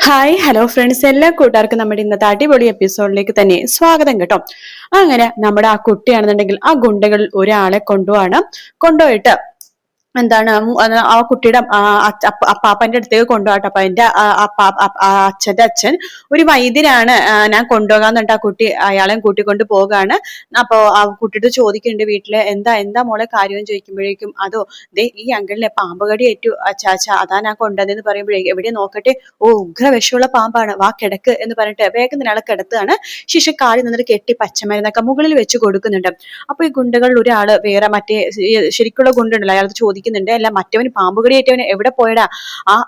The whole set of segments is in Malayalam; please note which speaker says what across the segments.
Speaker 1: ഹായ് ഹലോ ഫ്രണ്ട്സ്, എല്ലാ കൂട്ടുകാർക്കും നമ്മുടെ ഇന്നത്തെ അടിപൊളി എപ്പിസോഡിലേക്ക് തന്നെ സ്വാഗതം കേട്ടോ. അങ്ങനെ നമ്മുടെ ആ കുട്ടിയാണെന്നുണ്ടെങ്കിൽ ആ ഗുണ്ടകളിൽ ഒരാളെ കൊണ്ടുപോയിട്ട് ആ കുട്ടിയുടെ അപ്പാപ്പന്റെ അടുത്തേക്ക് കൊണ്ടുപോകട്ടെ. അപ്പൊ എന്റെ അച്ഛന്റെ അച്ഛൻ ഒരു വൈദ്യരാണ്, ഞാൻ കൊണ്ടുപോകാന്നിട്ട് ആ കുട്ടി അയാളെ കൂട്ടിക്കൊണ്ട് പോകാണ്. അപ്പൊ ആ കുട്ടിയുടെ ചോദിക്കുന്നുണ്ട് വീട്ടില് എന്താ എന്താ മോളെ കാര്യം ചോദിക്കുമ്പോഴേക്കും അതോ ദേ ഈ അങ്കിളിനെ പാമ്പ് കടി ഏറ്റു അച്ചാച്ച, അതാ ഞാൻ കൊണ്ടുവന്നെന്ന് പറയുമ്പോഴേക്കും എവിടെ നോക്കട്ടെ, ഓ ഉഗ്ര വിഷമുള്ള പാമ്പാണ്, വാ കിടക്ക് എന്ന് പറഞ്ഞിട്ട് വേഗം തന്നെ ആളെ കിടത്തുകയാണ്. ശേഷം കാലിൽ നിന്നിട്ട് കെട്ടി പച്ചമരുന്നൊക്കെ മുകളിൽ വെച്ച് കൊടുക്കുന്നുണ്ട്. അപ്പൊ ഈ ഗുണ്ടകളിൽ ഒരാള് വേറെ മറ്റേ ശരിക്കുള്ള ഗുണ്ടുണ്ടല്ലോ, അയാൾ ചോദിക്കുന്നുണ്ട് അല്ല മറ്റവന് പാമ്പ് കടിയേറ്റവന് എവിടെ പോയടാ,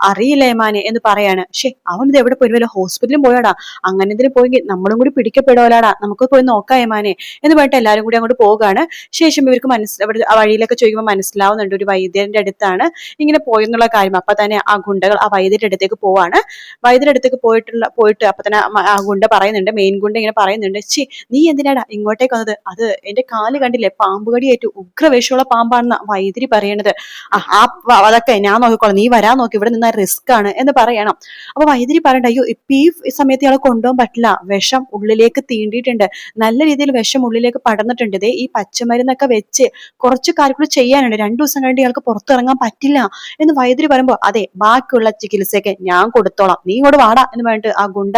Speaker 1: അറിയില്ല ഏമാനെ എന്ന് പറയാണ്. അവൻ ഇത് എവിടെ പോയി, വല്ല ഹോസ്പിറ്റലിൽ പോയടാ, അങ്ങനെ എന്തിനും പോയെങ്കിൽ നമ്മളും കൂടി പിടിക്കപ്പെടുവല്ലാടാ, നമുക്ക് പോയി നോക്കാം ഏമാനെ എന്ന് പറഞ്ഞിട്ട് എല്ലാവരും കൂടി അങ്ങോട്ട് പോവുകയാണ്. ശേഷം ഇവർക്ക് അവിടെ ആ വഴിയിലൊക്കെ ചോദിക്കുമ്പോൾ മനസ്സിലാവുന്നുണ്ട് ഒരു വൈദ്യന്റെ അടുത്താണ് ഇങ്ങനെ പോയെന്നുള്ള കാര്യം. അപ്പൊ തന്നെ ആ ഗുണ്ടകൾ ആ വൈദ്യന്റെ അടുത്തേക്ക് പോവാണ്. വൈദ്യരുടെ അടുത്തേക്ക് പോയിട്ട് അപ്പൊ തന്നെ ആ ഗുണ്ട പറയുന്നുണ്ട്, മെയിൻ ഗുണ്ട ഇങ്ങനെ പറയുന്നുണ്ട്, നീ എന്തിനാടാ ഇങ്ങോട്ടേക്ക് വന്നത്, അത് എന്റെ കാല് കണ്ടില്ലേ, പാമ്പ് കടിയേറ്റു, ഉഗ്രവേഷമുള്ള പാമ്പാണെന്ന വൈദ്യരി പറയണത്. അതൊക്കെ ഞാൻ നോക്കിക്കോളാം, നീ വരാൻ നോക്കി, ഇവിടെ നിന്ന റിസ്ക് ആണ് എന്ന് പറയണം. അപ്പൊ വൈദ്യരി പറയണ്ട, അയ്യോ ഇപ്പൊ ഈ സമയത്ത് ഇയാളെ കൊണ്ടുപോകാൻ പറ്റില്ല, വിഷം ഉള്ളിലേക്ക് തീണ്ടിയിട്ടുണ്ട്, നല്ല രീതിയിൽ വിഷം ഉള്ളിലേക്ക് പടർന്നിട്ടുണ്ട്. ഈ പച്ചമരുന്നൊക്കെ വെച്ച് കുറച്ച് കാര്യങ്ങൾ ചെയ്യാനുണ്ട്, 2 ദിവസം കഴിഞ്ഞ് ഇയാൾക്ക് പുറത്തിറങ്ങാൻ പറ്റില്ല എന്ന് വൈദ്യരി പറയുമ്പോ അതെ ബാക്കിയുള്ള ചികിത്സയൊക്കെ ഞാൻ കൊടുത്തോളാം, നീ ഇങ്ങോട്ട് വാടാ എന്ന് പറഞ്ഞിട്ട് ആ ഗുണ്ട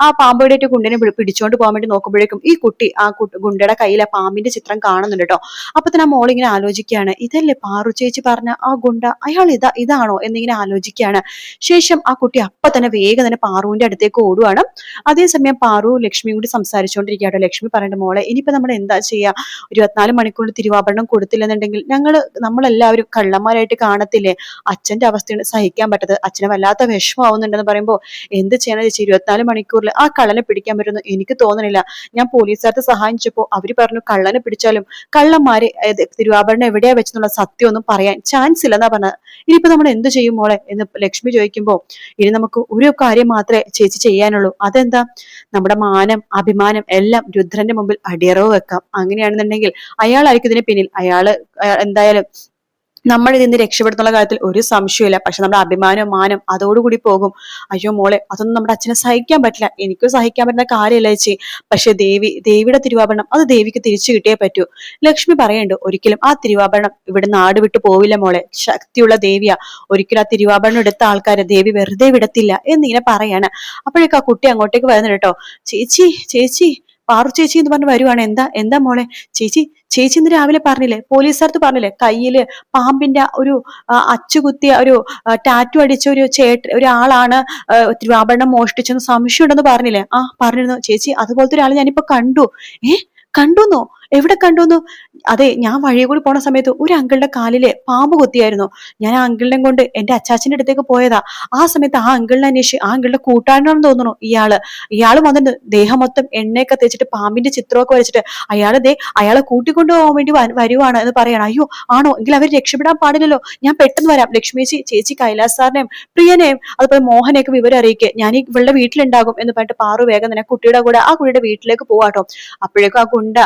Speaker 1: ആ പാമ്പുകടിയേറ്റ് ഗുണ്ടനെ പിടിച്ചോണ്ട് പോകാൻ വേണ്ടി നോക്കുമ്പോഴേക്കും ഈ കുട്ടി ഗുണ്ടയുടെ കയ്യിൽ ആ പാമ്പിന്റെ ചിത്രം കാണുന്നുണ്ട് കേട്ടോ. അപ്പൊ തന്നെ ആ മോളിങ്ങനെ ആലോചിക്കുകയാണ്, ഇതല്ലേ പാറു ചേച്ചി പറഞ്ഞ ആ ഗുണ്ട, അയാൾ ഇതാണോ എന്നിങ്ങനെ ആലോചിക്കുകയാണ്. ശേഷം ആ കുട്ടി അപ്പൊ തന്നെ വേഗം തന്നെ പാറുവിന്റെ അടുത്തേക്ക് ഓടുവാണ്. അതേസമയം പാറു ലക്ഷ്മിയും കൂടി സംസാരിച്ചുകൊണ്ടിരിക്കുകയാട്ടോ. ലക്ഷ്മി പറയണ്ട, മോളെ ഇനിയിപ്പോ നമ്മൾ എന്താ ചെയ്യാ, 24 മണിക്കൂറിൽ തിരുവാഭരണം കൊടുത്തില്ലെന്നുണ്ടെങ്കിൽ നമ്മളെല്ലാവരും കള്ളന്മാരായിട്ട് കാണത്തില്ലേ, അച്ഛന്റെ അവസ്ഥയാണ് സഹിക്കാൻ പറ്റത്, അച്ഛനെ വല്ലാത്ത വിഷമാവുന്നുണ്ടെന്ന് പറയുമ്പോൾ എന്ത് ചെയ്യണം ചേച്ചി, 24 മണിക്കൂറിൽ ആ കള്ളനെ പിടിക്കാൻ പറ്റുമെന്ന് എനിക്ക് തോന്നുന്നില്ല. ഞാൻ പോലീസുകാർക്ക് സഹായിച്ചപ്പോ അവര് പറഞ്ഞു കള്ളനെ പിടിച്ചാലും കള്ളന്മാര് തിരുവാഭരണം എവിടെയാ വെച്ചെന്നുള്ള സത്യം ഒന്നും പറയാൻ ചാൻസ് ഇല്ലെന്നാ പറഞ്ഞത്. ഇനിയിപ്പോ നമ്മൾ എന്ത് ചെയ്യും മോളെ എന്ന് ലക്ഷ്മി ചോദിക്കുമ്പോ ഇനി നമുക്ക് ഒരു കാര്യം മാത്രമേ ചേച്ചി ചെയ്യാനുള്ളൂ, അതെന്താ, നമ്മുടെ മാനം അഭിമാനം എല്ലാം രുദ്രന്റെ മുമ്പിൽ അടിയറവ് വെക്കാം. അങ്ങനെയാണെന്നുണ്ടെങ്കിൽ അയാളായിരിക്കും ഇതിന് പിന്നിൽ, എന്തായാലും നമ്മൾ ഇതിന്ന് രക്ഷപ്പെടുത്തുന്ന കാര്യത്തിൽ ഒരു സംശയമില്ല. പക്ഷെ നമ്മുടെ അഭിമാനവും മാനം അതോടുകൂടി പോകും. അയ്യോ മോളെ, അതൊന്നും നമ്മുടെ അച്ഛനെ സഹിക്കാൻ പറ്റില്ല, എനിക്കും സഹിക്കാൻ പറ്റുന്ന കാര്യമല്ല ചേച്ചി. പക്ഷെ ദേവിയുടെ തിരുവാഭരണം അത് ദേവിക്ക് തിരിച്ചു കിട്ടിയേ പറ്റൂ. ലക്ഷ്മി പറയുന്നുണ്ട്, ഒരിക്കലും ആ തിരുവാഭരണം ഇവിടെ നാട് വിട്ടു പോവില്ല മോളെ, ശക്തിയുള്ള ദേവിയാ, ഒരിക്കലും ആ തിരുവാഭരണം എടുത്ത ആൾക്കാരെ ദേവി വെറുതെ വിടത്തില്ല എന്നിങ്ങനെ പറയാണ്. അപ്പോഴേക്കും ആ കുട്ടി അങ്ങോട്ടേക്ക് വരുന്നുണ്ട് കേട്ടോ. ചേച്ചി ചേച്ചി പാറു ചേച്ചി എന്ന് പറഞ്ഞ് വരുവാണ്. എന്താ എന്താ മോളെ, ചേച്ചി ചേച്ചി ഇന്ന് രാവിലെ പറഞ്ഞില്ലേ, പോലീസുകാർക്ക് പറഞ്ഞില്ലേ കയ്യില് പാമ്പിന്റെ ഒരു അച്ചുകുത്തിയ ഒരു ടാറ്റു അടിച്ച ഒരാളാണ് തിരുവാഭരണം മോഷ്ടിച്ചെന്ന് സംശയം ഉണ്ടെന്ന് പറഞ്ഞില്ലേ, പറഞ്ഞിരുന്നു ചേച്ചി, അതുപോലത്തെ ഒരാൾ ഞാനിപ്പോ കണ്ടു. കണ്ടുന്നോ, എവിടെ കണ്ടുന്നു? അതെ, ഞാൻ വഴിയെ കൂടി പോണ സമയത്ത് ഒരു അങ്കിളുടെ കാലില് പാമ്പ് കൊത്തിയായിരുന്നു. ഞാൻ ആ അങ്കിളിനെ കൊണ്ട് എന്റെ അച്ചാച്ചന്റെ അടുത്തേക്ക് പോയതാ. ആ സമയത്ത് ആ അങ്കിളിനെ അന്വേഷിച്ച് ആ അങ്കിളുടെ കൂട്ടാരനാണെന്ന് തോന്നുന്നു ഇയാള് വന്നിട്ട് ദേഹം മൊത്തം എണ്ണയൊക്കെ തേച്ചിട്ട് പാമ്പിന്റെ ചിത്രമൊക്കെ വരച്ചിട്ട് അയാളെ കൂട്ടിക്കൊണ്ടു പോകാൻ വേണ്ടി വരുവാണ് എന്ന് പറയണം. അയ്യോ ആണോ, എങ്കിൽ അവർ രക്ഷപ്പെടാൻ പാടില്ലല്ലോ, ഞാൻ പെട്ടെന്ന് വരാം. ലക്ഷ്മി ചേച്ചി കൈലാസ് സാറിനെയും പ്രിയനെയും അതുപോലെ മോഹനെയൊക്കെ വിവരം അറിയിക്കുക, ഞാൻ ഈ ഇവളുടെ വീട്ടിലുണ്ടാകും എന്ന് പറഞ്ഞിട്ട് പാറു വേഗം തന്നെ കുട്ടിയുടെ കൂടെ ആ കുട്ടിയുടെ വീട്ടിലേക്ക് പോവാട്ടോ. അപ്പോഴേക്കും ആ ഗുണ്ട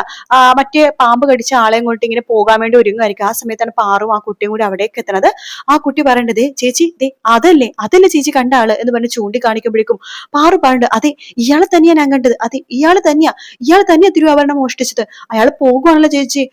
Speaker 1: മറ്റേ പാമ്പ് കടിച്ച ആളെയും കൊണ്ട് ഇങ്ങനെ പോകാൻ വേണ്ടി ഒരുങ്ങായിരിക്കും. ആ സമയത്താണ് പാറും ആ കുട്ടിയും കൂടി അവിടേക്ക് എത്തണത്. ആ കുട്ടി പറയേണ്ടത്, ചേച്ചി അതല്ലേ ചേച്ചി കണ്ട ആള് എന്ന് പറഞ്ഞ് ചൂണ്ടിക്കാണിക്കുമ്പോഴേക്കും പാറു പറഞ്ഞത്, അതെ ഇയാളെ തന്നെയാ ഞാൻ കണ്ടത്, അതെ ഇയാള് തന്നെയാ തിരുവാഭരണം മോഷ്ടിച്ചത്, അയാൾ പോകുവാണല്ലോ ചേച്ചി.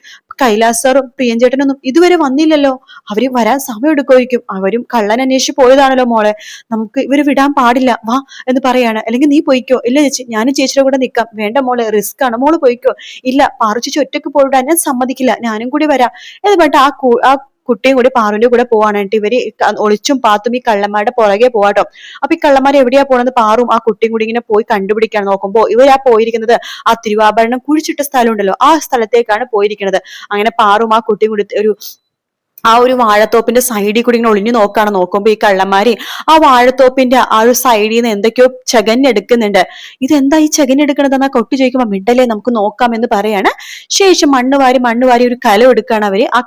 Speaker 1: കൈലാസ് സാറും പ്രിയഞ്ചേട്ടനൊന്നും ഇതുവരെ വന്നില്ലല്ലോ, അവര് വരാൻ സമയം എടുക്കുമായിരിക്കും, അവരും കള്ളൻ അന്വേഷിച്ച് പോയതാണല്ലോ മോളെ, നമുക്ക് ഇവര് വിടാൻ പാടില്ല, വാ എന്ന് പറയാണ്. അല്ലെങ്കിൽ നീ പോയിക്കോ. ഇല്ല ചേച്ചി, ഞാനും ചേച്ചിയുടെ കൂടെ നിൽക്കാം. വേണ്ട മോളെ, റിസ്ക് ആണ്, മോള് പോയിക്കോ. ഇല്ല പാറു ചേച്ചി ഒറ്റയ്ക്ക് പോയിടാൻ ഞാൻ സമ്മതിക്കില്ല, ഞാനും കൂടി വരാം എന്ന് പറഞ്ഞിട്ട് ആ കുട്ടിയും കൂടി പാറുവിന്റെ കൂടെ പോവാനായിട്ട് ഇവര് ഒളിച്ചും പാത്തും ഈ കള്ളന്മാരുടെ പുറകെ പോവാട്ടോ. അപ്പൊ ഈ കള്ളന്മാർ എവിടെയാ പോണെന്ന് പാറും ആ കുട്ടിയും കൂടി ഇങ്ങനെ പോയി കണ്ടുപിടിക്കാൻ നോക്കുമ്പോ ഇവരാ പോയിരിക്കുന്നത് ആ തിരുവാഭരണം കുഴിച്ചിട്ട സ്ഥലം ഉണ്ടല്ലോ, ആ സ്ഥലത്തേക്കാണ് പോയിരിക്കുന്നത്. അങ്ങനെ പാറും ആ കുട്ടിയും കൂടി ഒരു വാഴത്തോപ്പിന്റെ സൈഡിൽ കൂടി ഇങ്ങനെ ഒളിഞ്ഞു നോക്കുമ്പോ ഈ കള്ളന്മാര് ആ വാഴത്തോപ്പിന്റെ ആ ഒരു സൈഡിൽ നിന്ന് എന്തൊക്കെയോ ചകഞ്ഞെടുക്കുന്നുണ്ട്. ഇതെന്താ ഈ ചകഞ്ഞെടുക്കണതെന്നാ കൊട്ടി ചോദിക്കുമ്പോ മിണ്ടല്ലേ നമുക്ക് നോക്കാം എന്ന് പറയാണ്. ശേഷം മണ്ണ് വാരി ഒരു കലം എടുക്കുകയാണ് അവര്. ആ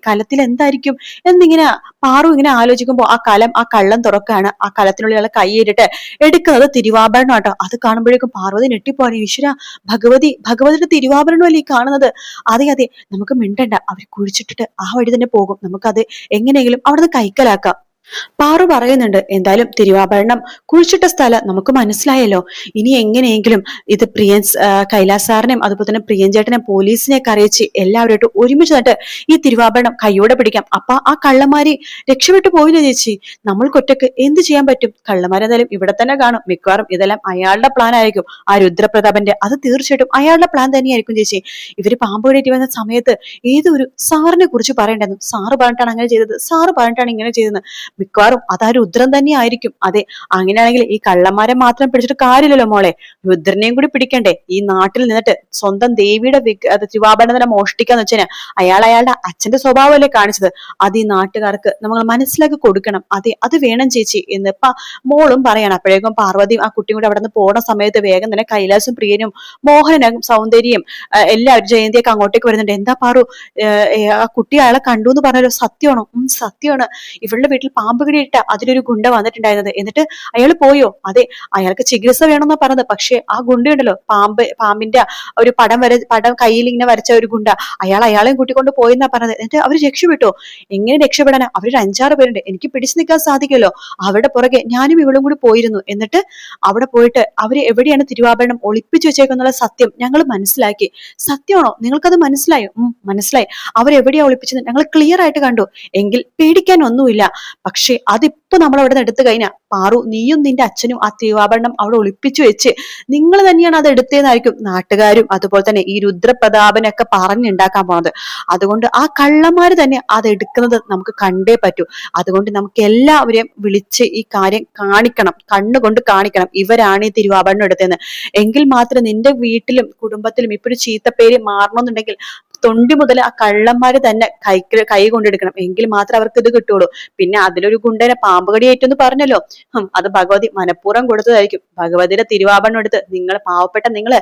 Speaker 1: കലത്തിൽ എന്തായിരിക്കും എന്നിങ്ങനെ പാറു ഇങ്ങനെ ആലോചിക്കുമ്പോ ആ കള്ളം തുറക്കാണ്. ആ കലത്തിനുള്ളിൽ കൈയിട്ടിട്ട് എടുക്കുന്നത് തിരുവാഭരണം ആട്ടോ. അത് കാണുമ്പോഴേക്കും പാർവതി ഞെട്ടിപ്പോവാണ്. ഈശ്വര, ഭഗവതിയുടെ തിരുവാഭരണമല്ലേ ഈ കാണുന്നത്. അതെ നമുക്ക് മിണ്ടണ്ട, അവർ കുഴിച്ചിട്ടിട്ട് ആ വഴി തന്നെ പോകും, നമുക്കത് എങ്ങനെയെങ്കിലും അവിടുന്ന് കൈക്കലാക്കാം. പാറു പറയുന്നുണ്ട്, എന്തായാലും തിരുവാഭരണം കുഴിച്ചിട്ട സ്ഥലം നമുക്ക് മനസ്സിലായല്ലോ. ഇനി എങ്ങനെയെങ്കിലും ഇത് കൈലാസ് സാറിനെയും അതുപോലെ തന്നെ പ്രിയൻചേട്ടനെ പോലീസിനെയൊക്കെ അറിയിച്ച് എല്ലാവരുമായിട്ട് ഒരുമിച്ച് നട്ട് ഈ തിരുവാഭരണം കൈയോടെ പിടിക്കാം. അപ്പൊ ആ കള്ളന്മാരി രക്ഷപ്പെട്ടു പോയില്ലേ ചേച്ചി? നമ്മൾക്കൊറ്റക്ക് എന്ത് ചെയ്യാൻ പറ്റും? കള്ളന്മാരെന്തായാലും ഇവിടെ തന്നെ കാണും. മിക്കവാറും ഇതെല്ലാം അയാളുടെ പ്ലാൻ ആയിരിക്കും, ആ രുദ്രപ്രതാപന്റെ. അത് തീർച്ചയായിട്ടും അയാളുടെ പ്ലാൻ തന്നെയായിരിക്കും ചേച്ചി. ഇവര് പാമ്പ് കടിയേറ്റ് വന്ന സമയത്ത് ഏതൊരു സാറിനെ കുറിച്ച് പറയണ്ടായിരുന്നു. സാറ് പറഞ്ഞിട്ടാണ് അങ്ങനെ ചെയ്തത്, സാറ് പറഞ്ഞിട്ടാണ് ഇങ്ങനെ ചെയ്തത്. മിക്കവാറും അത് ആ രുദ്രൻ തന്നെ ആയിരിക്കും. അതെ, അങ്ങനെയാണെങ്കിൽ ഈ കള്ളന്മാരെ മാത്രം പിടിച്ചിട്ട് കാര്യമില്ലല്ലോ മോളെ, രുദ്രനെയും കൂടി പിടിക്കണ്ടേ? ഈ നാട്ടിൽ നിന്നിട്ട് സ്വന്തം ദേവിയുടെ തിരുവാഭരണം തന്നെ മോഷ്ടിക്കാന്ന് വെച്ചാൽ അയാളുടെ അച്ഛന്റെ സ്വഭാവമല്ലേ കാണിച്ചത്? അത് ഈ നാട്ടുകാർക്ക് നമ്മൾ മനസ്സിലാക്കി കൊടുക്കണം. അതെ, അത് വേണം ചേച്ചി എന്ന് മോളും പറയാണ്. അപ്പോഴേക്കും പാർവതിയും ആ കുട്ടിയും കൂടെ അവിടെ നിന്ന് പോണ സമയത്ത് വേഗം തന്നെ കൈലാസും പ്രിയനും മോഹനനും സൗന്ദര്യം എല്ലാവരും ജയന്തിയൊക്കെ അങ്ങോട്ടേക്ക് വരുന്നുണ്ട്. എന്താ പാറു, ആ കുട്ടി അയാളെ കണ്ടു എന്ന് പറഞ്ഞല്ലോ, സത്യമാണോ? സത്യമാണ്. ഇവളുടെ വീട്ടിൽ പാമ്പ് കടിയിട്ട അതിലൊരു ഗുണ്ട വന്നിട്ടുണ്ടായിരുന്നത്. എന്നിട്ട് അയാൾ പോയോ? അതെ, അയാൾക്ക് ചികിത്സ വേണമെന്നാ പറഞ്ഞത്. പക്ഷെ ആ ഗുണ്ടയുണ്ടല്ലോ, പാമ്പിന്റെ ഒരു പടം കയ്യിൽ ഇങ്ങനെ വരച്ച ഒരു ഗുണ്ട, അയാളെയും കൂട്ടിക്കൊണ്ട് പോയെന്നാ പറഞ്ഞത്. എന്നിട്ട് അവര് രക്ഷപ്പെട്ടോ? എങ്ങനെ രക്ഷപ്പെടാനാ? അവരൊരു 5-6 പേരുണ്ട്, എനിക്ക് പിടിച്ചു നിൽക്കാൻ സാധിക്കുമല്ലോ. അവരുടെ പുറകെ ഞാനും ഇവളും കൂടി പോയിരുന്നു. എന്നിട്ട് അവിടെ പോയിട്ട് അവര് എവിടെയാണ് തിരുവാഭരണം ഒളിപ്പിച്ചു വെച്ചേക്കുന്നുള്ള സത്യം ഞങ്ങൾ മനസ്സിലാക്കി. സത്യമാണോ? നിങ്ങൾക്കത് മനസ്സിലായോ? മനസ്സിലായി. അവരെവിടെയാ ഒളിപ്പിച്ചത് ഞങ്ങൾ ക്ലിയർ ആയിട്ട് കണ്ടു. എങ്കിൽ പേടിക്കാൻ ഒന്നുമില്ല. പക്ഷെ അതിപ്പോ നമ്മൾ അവിടെ നിന്ന് എടുത്തു കഴിഞ്ഞാൽ പാറു, നീയും നിന്റെ അച്ഛനും ആ തിരുവാഭരണം അവിടെ ഒളിപ്പിച്ചു വെച്ച് നിങ്ങൾ തന്നെയാണ് അത് എടുത്തതെന്നായിരിക്കും നാട്ടുകാരും അതുപോലെ തന്നെ ഈ രുദ്രപ്രതാപനൊക്കെ പറഞ്ഞുണ്ടാക്കാൻ പോകുന്നത്. അതുകൊണ്ട് ആ കള്ളന്മാര് തന്നെ അത് എടുക്കുന്നത് നമുക്ക് കണ്ടേ പറ്റൂ. അതുകൊണ്ട് നമുക്ക് എല്ലാവരെയും വിളിച്ച് ഈ കാര്യം കാണിക്കണം, കണ്ണുകൊണ്ട് കാണിക്കണം, ഇവരാണ് ഈ തിരുവാഭരണം എടുത്തതെന്ന്. എങ്കിൽ മാത്രം നിന്റെ വീട്ടിലും കുടുംബത്തിലും ഇപ്പൊ ഒരു ചീത്തപ്പേര് മാറണമെന്നുണ്ടെങ്കിൽ തൊണ്ടി മുതൽ ആ കള്ളന്മാര് തന്നെ കൈ കൊണ്ടെടുക്കണം. എങ്കിൽ മാത്രം അവർക്ക് ഇത് കിട്ടുള്ളൂ. പിന്നെ അതിലൊരു ഗുണ്ടനെ പാമ്പ് കടിയേറ്റെന്ന് പറഞ്ഞല്ലോ, അത് ഭഗവതി മനഃപൂർവ്വം കൊടുത്തതായിരിക്കും. ഭഗവതിയുടെ തിരുവാഭരണം എടുത്ത് പാവപ്പെട്ട നിങ്ങള്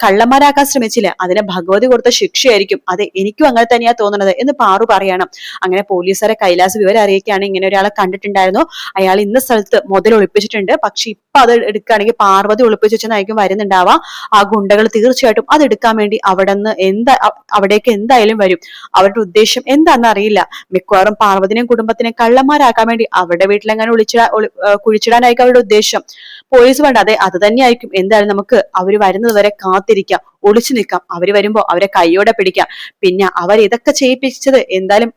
Speaker 1: കള്ളന്മാരാക്കാൻ ശ്രമിച്ചില്ലേ, അതിനെ ഭഗവതി കൊടുത്ത ശിക്ഷയായിരിക്കും. അതെ, എനിക്കും അങ്ങനെ തന്നെയാ തോന്നുന്നത് എന്ന് പാറു പറയണം. അങ്ങനെ പോലീസുകാരെ കൈലാസ് വിവരം അറിയിക്കുകയാണ്, ഇങ്ങനെ ഒരാളെ കണ്ടിട്ടുണ്ടായിരുന്നു, അയാൾ ഇന്ന സ്ഥലത്ത് മുതൽ ഒളിപ്പിച്ചിട്ടുണ്ട്. പക്ഷെ ഇപ്പൊ അത് എടുക്കുകയാണെങ്കിൽ പാർവതി ഒളിപ്പിച്ചു വെച്ചെന്നായിരിക്കും വരുന്നുണ്ടാവാ. ആ ഗുണ്ടകൾ തീർച്ചയായിട്ടും അത് എടുക്കാൻ വേണ്ടി അവിടേക്ക് എന്തായാലും വരും. അവരുടെ ഉദ്ദേശം എന്താണെന്ന് അറിയില്ല. മിക്കവാറും പാർവതിനെയും കുടുംബത്തിനെയും കള്ളന്മാരാക്കാൻ വേണ്ടി അവരുടെ വീട്ടിലെങ്ങനെ കുഴിച്ചിടാനായിരിക്കും അവരുടെ ഉദ്ദേശം. പോലീസ് വേണ്ട, അതെ അത് തന്നെയായിരിക്കും. എന്തായാലും നമുക്ക് അവര് വരുന്നത് വരെ കാത്തിരിക്കാം, ഒളിച്ചു നിൽക്കാം. അവര് വരുമ്പോ അവരെ കൈയോടെ പിടിക്കാം. പിന്നെ അവർ ഇതൊക്കെ ചെയ്യിപ്പിച്ചത് എന്തായാലും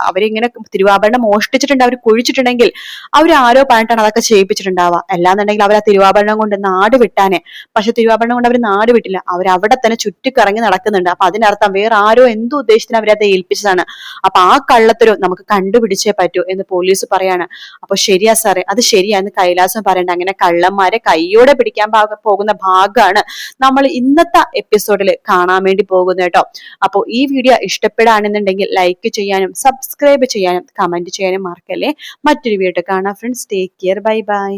Speaker 1: അവരിങ്ങനെ തിരുവാഭരണം മോഷ്ടിച്ചിട്ടുണ്ട്, അവർ കുഴിച്ചിട്ടുണ്ടെങ്കിൽ ആരോ പറഞ്ഞിട്ടാണ് അതൊക്കെ ചെയ്യിപ്പിച്ചിട്ടുണ്ടാവുക. അല്ലാന്നുണ്ടെങ്കിൽ അവർ ആ തിരുവാഭരണം കൊണ്ട് നാട് വിട്ടാനെ. പക്ഷെ തിരുവാഭരണം കൊണ്ട് അവർ നാട് വിട്ടില്ല, അവർ അവിടെ തന്നെ ചുറ്റിക്കറങ്ങി നടക്കുന്നുണ്ട്. അപ്പൊ അതിനർത്ഥം വേറെ ആരോ എന്തോ ഉദ്ദേശത്തിന് അവരത് ഏൽപ്പിച്ചതാണ്. അപ്പൊ ആ കള്ളത്തരം നമുക്ക് കണ്ടുപിടിച്ചേ പറ്റൂ എന്ന് പോലീസ് പറയാണ്. അപ്പൊ ശരിയാ സാറേ, അത് ശരിയാന്ന് കൈലാസം പറയണ്ട. അങ്ങനെ കള്ളന്മാരെ കൈയോടെ പിടിക്കാൻ പോകുന്ന ഭാഗമാണ് നമ്മൾ ഇന്നത്തെ എപ്പിസോഡിൽ കാണാൻ വേണ്ടി പോകുന്നത് കേട്ടോ. അപ്പോൾ ഈ വീഡിയോ ഇഷ്ടപ്പെടുകയാണെന്നുണ്ടെങ്കിൽ ലൈക്ക് ചെയ്യാനും സബ്സ്ക്രൈബ് ചെയ്യാനും കമന്റ് ചെയ്യാനും മറക്കല്ലേ. മറ്റൊരു വീഡിയോ കാണാം friends. Take care, bye bye.